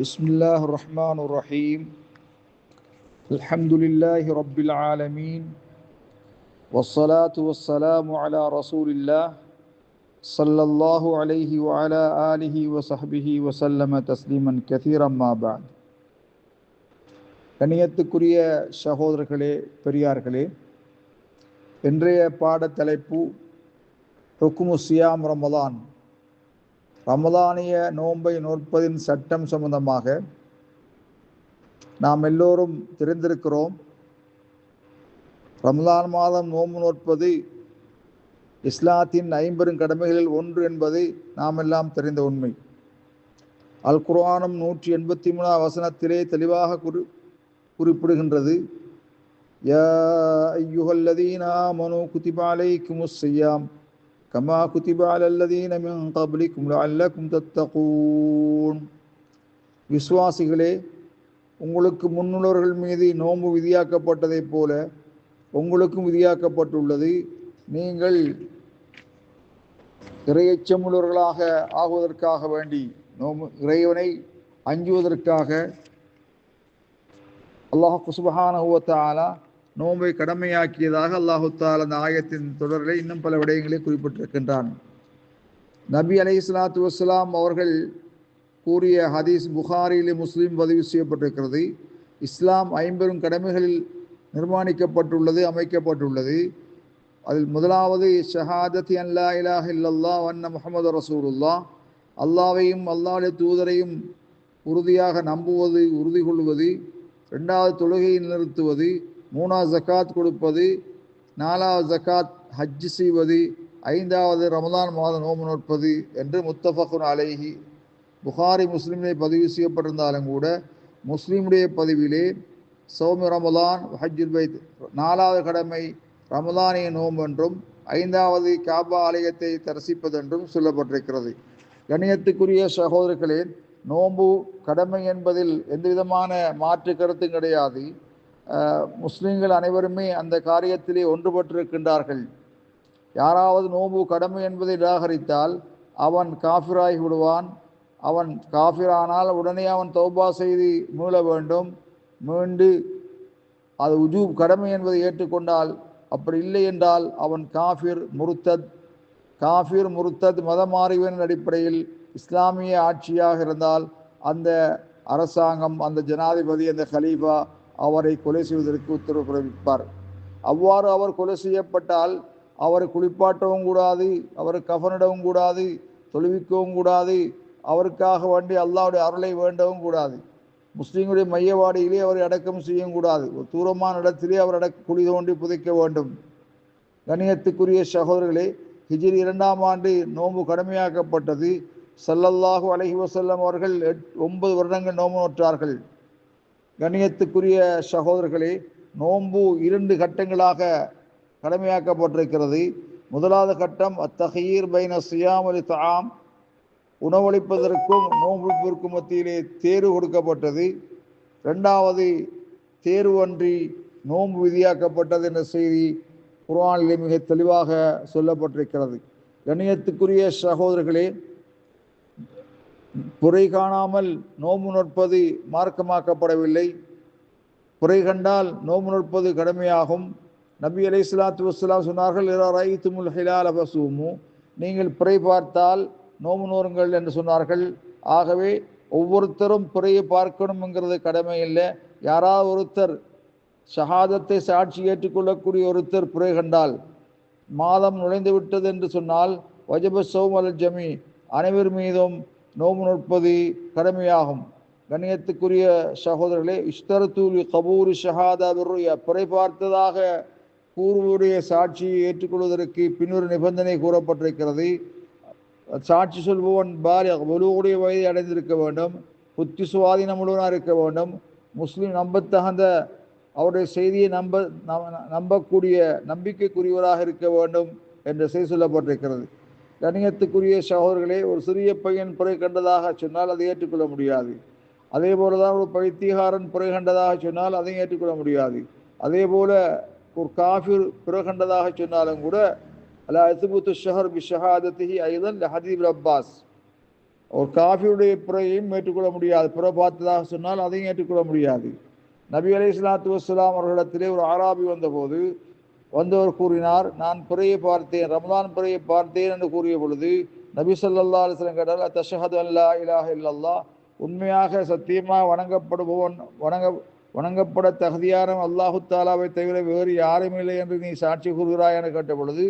بسم الله الرحمن الرحيم الحمد لله رب العالمين والصلاة والسلام على رسول الله صلى الله عليه وعلى آله وصحبه وسلم تسليما كثيرا ما بعد. கண்ணியத்துக்குரிய சகோதரர்களே, பெரியார்களே, இன்றைய பாட தலைப்பு ஹுக்மு சியாம் ரமலான், ரமலானிய நோன்பை நோற்பதின் சட்டம் சம்பந்தமாக. நாம் எல்லோரும் தெரிந்திருக்கிறோம், ரமலான் மாதம் நோன்பு நோற்பது இஸ்லாத்தின் 50 கடமைகளில் ஒன்று என்பது நாம் எல்லாம் தெரிந்த உண்மை. அல் குர்ஆனும் 183 வசனத்திலே தெளிவாக குறிப்பிடுகின்றது, யா அய்யுஹல்லதீன ஆமனூ குதிப அலைக்குமுஸ் ஸியாம் கமா குதிப அலல்லதீன மின் கப்லிக்கும் லஅல்லக்கும் தத்தகூன். விசுவாசிகளே, உங்களுக்கு முன்னுள்ளவர்கள் மீது நோன்பு விதியாக்கப்பட்டதைப் போல உங்களுக்கும் விதியாக்கப்பட்டுள்ளது. நீங்கள் இறையச்சமுள்ளவர்களாக ஆகுவதற்காக வேண்டி, இறைவனை அஞ்சுவதற்காக அல்லாஹ் சுப்ஹானஹு வ தஆலா நோன்பை கடமையாக்கியதாக அல்லாஹு தஆலா அந்த ஆயத்தின் தொடரில் இன்னும் பல விடயங்களை குறிப்பிட்டிருக்கின்றான். நபி அலைஹிஸ்ஸலாத்து வஸ்ஸலாம் அவர்கள் கூறிய ஹதீஸ் புகாரியிலே, முஸ்லிம் பதிவு செய்யப்பட்டிருக்கிறது. இஸ்லாம் 50 கடமைகளில் நிர்மாணிக்கப்பட்டுள்ளது, அமைக்கப்பட்டுள்ளது. அதில் முதலாவது ஷஹாதத்தி அன் லா இலாஹ இல்லல்லாஹ் வ அன்ன முஹம்மது ரசூலுல்லாஹ், அல்லாஹ்வையும் அல்லாஹ்வுடைய தூதரையும் உறுதியாக நம்புவது, உறுதி கொள்வது. ரெண்டாவது தொழுகையை நிறுத்துவது. மூணாவது ஜக்காத் கொடுப்பது. நாலாவது ஜக்காத் ஹஜ் செய்வது. ஐந்தாவது ரமலான் மாதம் நோன்பு நோற்பது என்று முத்தஃபகுன் அலைஹி புகாரி முஸ்லிமிலே பதிவு செய்யப்பட்டிருந்தாலும் கூட, முஸ்லீமுடைய பதிவிலே சௌமி ரமலான் ஹஜ்ஜுல் பைத், 4வது கடமை ரமலானிய நோன்பு என்றும் 5வது காபா ஆலயத்தை தரிசிப்பதென்றும் சொல்லப்பட்டிருக்கிறது. கண்ணியத்துக்குரிய சகோதரர்களே, நோன்பு கடமை என்பதில் எந்த விதமான மாற்று கருத்தும் கிடையாது. முஸ்லீம்கள் அனைவருமே அந்த காரியத்திலே ஒன்றுபட்டிருக்கின்றார்கள். யாராவது நோன்பு கடமை என்பதை நிராகரித்தால் அவன் காஃபிராகி விடுவான். அவன் காஃபிரானால் உடனே அவன் தௌபா செய்து மீள வேண்டும். மீண்டு அது உஜூப் கடமை என்பதை ஏற்றுக்கொண்டால், அப்படி இல்லை என்றால் அவன் காஃபிர் முருத்தத் மதம் மாறிவன் அடிப்படையில் இஸ்லாமிய ஆட்சியாக இருந்தால் அந்த அரசாங்கம், அந்த ஜனாதிபதி, அந்த கலீஃபா அவரை கொலை செய்வதற்கு உத்தரவு பிறப்பிப்பார். அவ்வாறு அவர் கொலை செய்யப்பட்டால் அவரை குளிப்பாட்டவும் கூடாது, அவரை கஃனிடவும் கூடாது, தொழுவிக்கவும் கூடாது, அவருக்காக வேண்டி அல்லாஹ்வுடைய அருளை வேண்டவும் கூடாது. முஸ்லீம்களுடைய மையவாடியிலே அவரை அடக்கம் செய்யவும் கூடாது. ஒரு தூரமான இடத்திலே அவர் குழி தோண்டி புதைக்க வேண்டும். கண்ணியத்துக்குரிய சகோதரர்களே, ஹிஜ்ரி 2ஆம் ஆண்டு நோன்பு கடமையாக்கப்பட்டது. ஸல்லல்லாஹு அலைஹி வஸல்லம் அவர்கள் 9 வருடங்கள் நோன்பு நோற்றார்கள். கண்ணியத்துக்குரிய சகோதரர்களே, நோன்பு 2 கட்டங்களாக கடமையாக்கப்பட்டிருக்கிறது. முதலாவது கட்டம் அத்தஹீர் பைன சியாம் வல் தஆம், உணவளிப்பதற்கும் நோன்புக்கும் மத்தியிலே தேர்வு கொடுக்கப்பட்டது. 2வது தேர்வன்றி நோன்பு விதியாக்கப்பட்டது என்ற செய்தி குர்ஆனிலே மிக தெளிவாக சொல்லப்பட்டிருக்கிறது. கண்ணியத்துக்குரிய சகோதரர்களே, குறை காணாமல் நோன்பு நோற்பது மார்க்கமாக்கப்படவில்லை. குறை கண்டால் நோன்பு நோற்பது கடமையாகும். நபி அலைஹிஸ்ஸலாத்து வஸ்ஸலாம் சொன்னார்கள், இதா ரஅய்துமுல் ஹிலால ஃபஸூமு, நீங்கள் பிறை பார்த்தால் நோன்பு நோருங்கள் என்று சொன்னார்கள். ஆகவே ஒவ்வொருத்தரும் பிறையை பார்க்கணுங்கிறது கடமை இல்லை. யாராவது ஒருத்தர் ஷஹாதத்தை சாட்சி ஏற்றுக்கொள்ளக்கூடிய ஒருத்தர் பிறை கண்டால், மாதம் நுழைந்து விட்டது என்று சொன்னால், வஜப ஸௌம் அலல் ஜமீ, அனைவர் மீதும் நோன்பு நோற்பது கடமையாகும். கண்ணியத்துக்குரிய சகோதரர்களே, இஷ்தரத்துல் கபூர் ஷஹாதா பிர்ருயா, பிறை பார்த்ததாக கூறுவருடைய சாட்சியை ஏற்றுக்கொள்வதற்கு பின்னொரு நிபந்தனை கூறப்பட்டிருக்கிறது. சாட்சி சொல்பவன் பாலிக், வலுவுடைய வயதை அடைந்திருக்க வேண்டும், புத்தி சுவாதீனம் உள்ளவனாக இருக்க வேண்டும், முஸ்லீம் நம்பத்தகுந்த அவருடைய செய்தியை நம்பக்கூடிய நம்பிக்கைக்குரியவராக இருக்க வேண்டும் என்ற செய்தி சொல்லப்பட்டிருக்கிறது. கண்ணியத்துக்குரிய சகோதரர்களே, ஒரு சிறிய பையன் பிறை கண்டதாக சொன்னால் அதை ஏற்றுக்கொள்ள முடியாது. அதே போலதான் ஒரு பைத்தியகாரன் பிறை கண்டதாக சொன்னால் அதையும் ஏற்றுக்கொள்ள முடியாது. அதே போல ஒரு காஃபிர் பிறை கண்டதாக சொன்னாலும் கூட அலா இஸ்புத்து ஷஹர் பி ஷஹாதத்திஹி ஐதன் ஹதீப் அப்பாஸ், ஒரு காஃபியுடைய பிறையையும் ஏற்றுக்கொள்ள முடியாது. பிற பார்த்ததாக சொன்னால் அதையும் ஏற்றுக்கொள்ள முடியாது. நபி அலைஹிஸ்ஸலாத்து வஸ்ஸலாம் அவர்களிடத்திலே ஒரு ஆராபி வந்தபோது வந்தவர் கூறினார், நான் பிறையை பார்த்தேன், ரமலான் பிறையை பார்த்தேன் என்று கூறிய பொழுது நபி ஸல்லல்லாஹு அலைஹி வஸல்லம் கேட்டால், தஷ்ஹது அல்லா இலாஹ இல்லல்லாஹ், உண்மையாக சத்தியமாக வணங்கப்படுபவன் வணங்கப்பட தகுதியான அல்லாஹு தாலாவை தவிர வேறு யாரும் இல்லை என்று நீ சாட்சி கூறுகிறாய் என கேட்ட பொழுது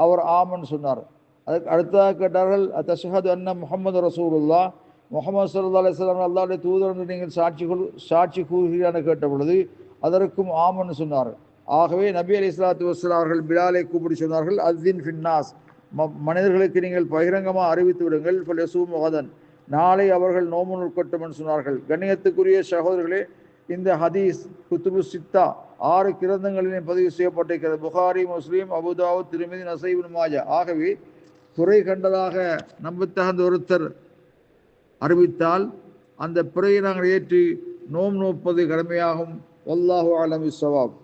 அவர் ஆமன் சொன்னார். அதுக்கு அடுத்ததாக கேட்டார்கள், தஷ்ஹது அன்ன முஹம்மது ரசூலுல்லாஹ், முஹம்மது ஸல்லல்லாஹு அலைஹி வஸல்லம் அல்லாஹ்வுடைய தூதர் என்று நீங்கள் சாட்சி கூறுகிறீர்கள் என கேட்ட பொழுது அதற்கும் ஆமன் சொன்னார். ஆகவே நபி அலைஹிஸ்ஸலாத்து வஸ்ஸலாம் அவர்கள் பிலாலை கூப்பிட்டு சொன்னார்கள், அஸ்ஸின் ஃபின்னாஸ், மனிதர்களுக்கு நீங்கள் பகிரங்கமாக அறிவித்து விடுங்கள், ஃபல்யஸூமு கதன், நாளை அவர்கள் நோன்பு நோக்கட்டும் என்று சொன்னார்கள். கண்ணியத்துக்குரிய சகோதரர்களே, இந்த ஹதீஸ் குத்துபு சித்தா 6 கிரந்தங்களிலும் பதிவு செய்யப்பட்டிருக்கிறது. புகாரி, முஸ்லீம், அபுதாவுத், திர்மிதி, நஸஈ, இப்னு மாஜா. ஆகவே குறை கண்டதாக நம்பத்தகுந்த ஒருத்தர் அறிவித்தால் அந்த பிறையை நாங்கள் ஏற்று நோன்பு நோப்பது கடமையாகும். வல்லாஹு அலம் பிஸ்ஸவாப்.